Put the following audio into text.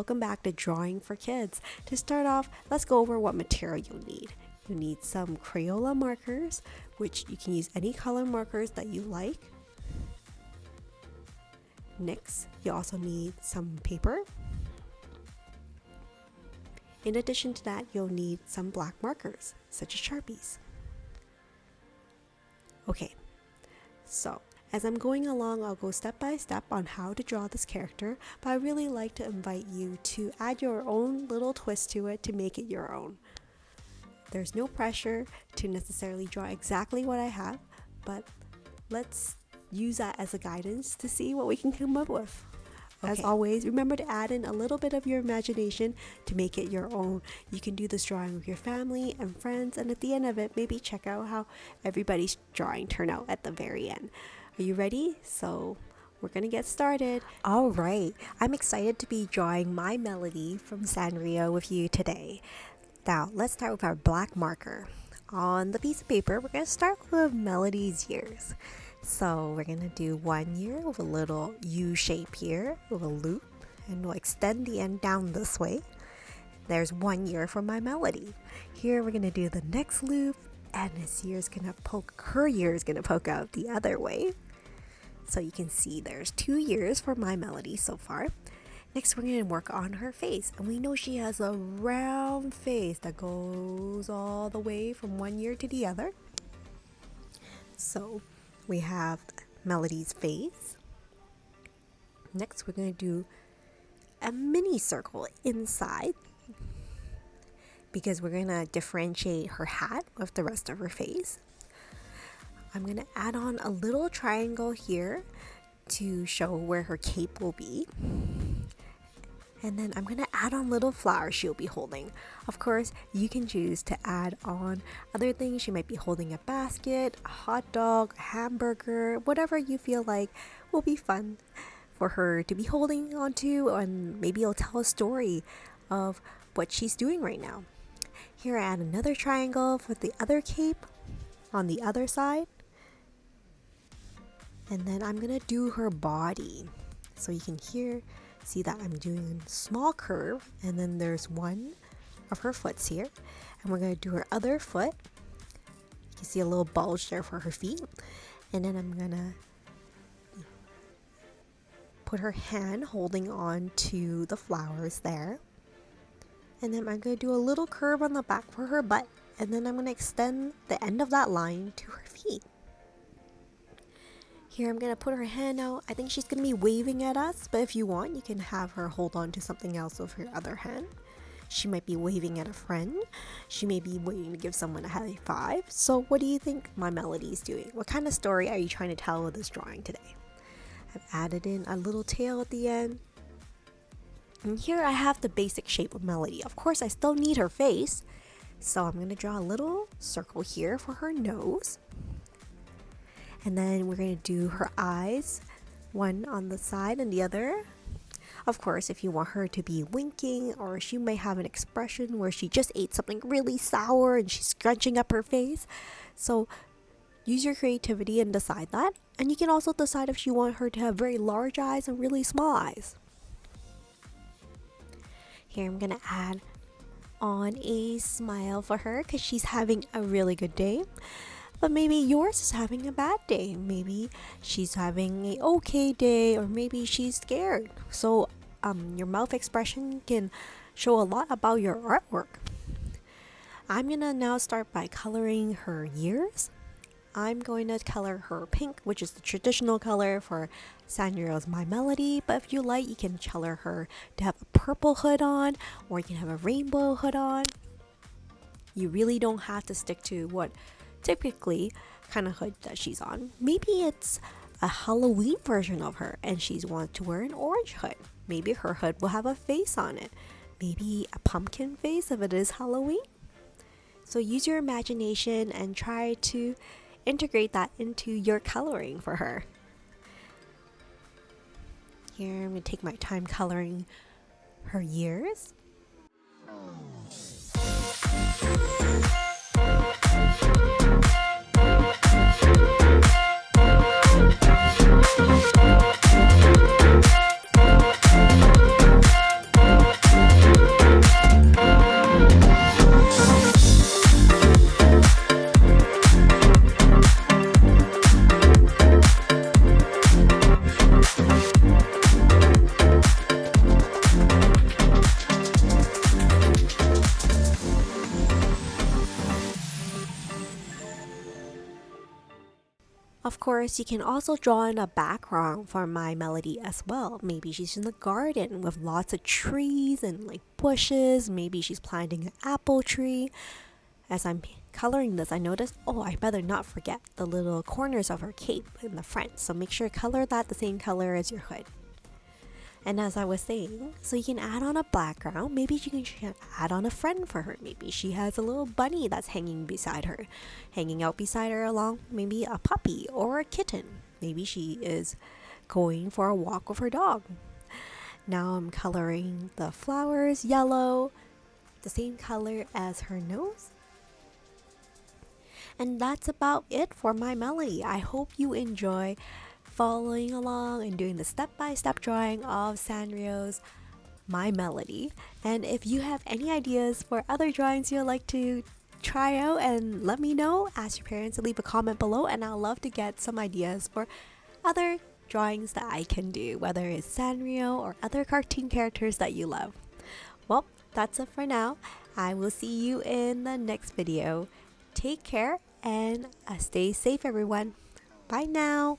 welcome back to Drawing for Kids. To start off, let's go over what material you'll need. You need some Crayola markers, which you can use any color markers that you like. Next, you also need some paper. In addition to that, you'll need some black markers, such as Sharpies. Okay, so as I'm going along, I'll go step by step on how to draw this character, but I really like to invite you to add your own little twist to it to make it your own. There's no pressure to necessarily draw exactly what I have, but let's use that as a guidance to see what we can come up with. Okay. As always, remember to add in a little bit of your imagination to make it your own. You can do this drawing with your family and friends, and at the end of it, maybe check out how everybody's drawing turned out at the very end. Are you ready? So we're gonna get started. All right, I'm excited to be drawing my melody from Sanrio with you today. Now, let's start with our black marker. On the piece of paper, we're gonna start with Melody's years. So we're gonna do 1 year with a little U shape here with a loop, and we'll extend the end down this way. There's 1 year for my melody. Here we're gonna do the next loop, and her ear is gonna poke out the other way. So you can see there's 2 years for my melody so far. Next, we're going to work on her face. And we know she has a round face that goes all the way from 1 year to the other. So we have Melody's face. Next, we're going to do a mini circle inside, because we're going to differentiate her hat with the rest of her face. I'm going to add on a little triangle here to show where her cape will be. And then I'm going to add on little flowers she'll be holding. Of course, you can choose to add on other things. She might be holding a basket, a hot dog, a hamburger, whatever you feel like will be fun for her to be holding onto, and maybe it'll tell a story of what she's doing right now. Here I add another triangle for the other cape on the other side. And then I'm gonna do her body. So you can see that I'm doing a small curve, and then there's one of her foots here. And we're gonna do her other foot. You can see a little bulge there for her feet. And then I'm gonna put her hand holding on to the flowers there. And then I'm going to do a little curve on the back for her butt. And then I'm going to extend the end of that line to her feet. Here I'm going to put her hand out. I think she's going to be waving at us. But if you want, you can have her hold on to something else with her other hand. She might be waving at a friend. She may be waiting to give someone a high five. So what do you think my melody is doing? What kind of story are you trying to tell with this drawing today? I've added in a little tail at the end. And here I have the basic shape of Melody. Of course, I still need her face. So I'm going to draw a little circle here for her nose. And then we're going to do her eyes, one on the side and the other. Of course, if you want her to be winking, or she may have an expression where she just ate something really sour and she's scrunching up her face. So use your creativity and decide that. And you can also decide if you want her to have very large eyes and really small eyes. Here I'm going to add on a smile for her because she's having a really good day. But maybe yours is having a bad day. Maybe she's having an okay day, or maybe she's scared. So your mouth expression can show a lot about your artwork. I'm going to now start by coloring her ears. I'm going to color her pink, which is the traditional color for Sanrio's My Melody. But if you like, you can color her to have a purple hood on, or you can have a rainbow hood on. You really don't have to stick to what typically kind of hood that she's on. Maybe it's a Halloween version of her and she's wanted to wear an orange hood. Maybe her hood will have a face on it. Maybe a pumpkin face if it is Halloween. So use your imagination and try to integrate that into your coloring for her. Here I'm going to take my time coloring her ears. course, you can also draw in a background for my melody as well. Maybe she's in the garden with lots of trees and like bushes. Maybe she's planting an apple tree. As I'm coloring this, I noticed, oh, I better not forget the little corners of her cape in the front. So make sure to color that the same color as your hood. And as I was saying, so you can add on a background. Maybe you can add on a friend for her. Maybe she has a little bunny that's hanging out beside her along maybe a puppy or a kitten. Maybe she is going for a walk with her dog. Now I'm coloring the flowers yellow, the same color as her nose. And that's about it for my melody. I hope you enjoy following along and doing the step-by-step drawing of Sanrio's My Melody. And if you have any ideas for other drawings you'd like to try out, and let me know, ask your parents to leave a comment below, and I'll love to get some ideas for other drawings that I can do, whether it's Sanrio or other cartoon characters that you love. Well, that's it for now. I will see you in the next video. Take care and stay safe, everyone. Bye now.